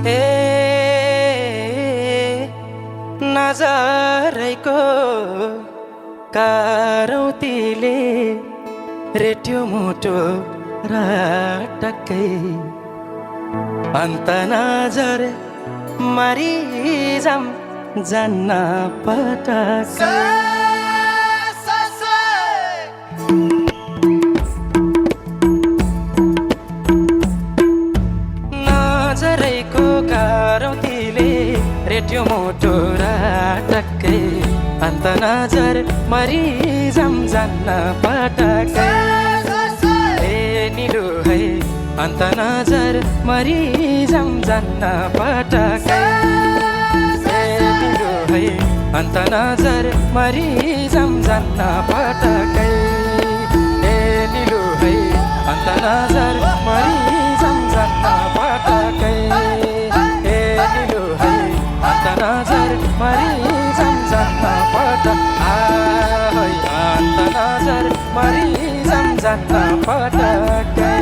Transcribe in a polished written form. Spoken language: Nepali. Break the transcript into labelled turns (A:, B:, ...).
A: ए नजरैको कारौतीले रेट्यो मुटो र टक्कै अन्त नजर मरिजाम जान्न पटक्कै नजरैको कारौतीले रेट्यो मुटो र टक्कै अन्त नजर मरिजाम जान्न पटक्कै ए निलो है अन्त नजर मरिजाम जान्न पटक्कै ए निलो है अन्त नजर मरिजाम जान्न पटक्कै ए निलो है अन्त नजर मरिजाम जान्न पटक्कै ए निलो है अन्त नजर मरिजाम जान्न पटक्कै अन्त नजर मरिजाम जान्न पटक्कै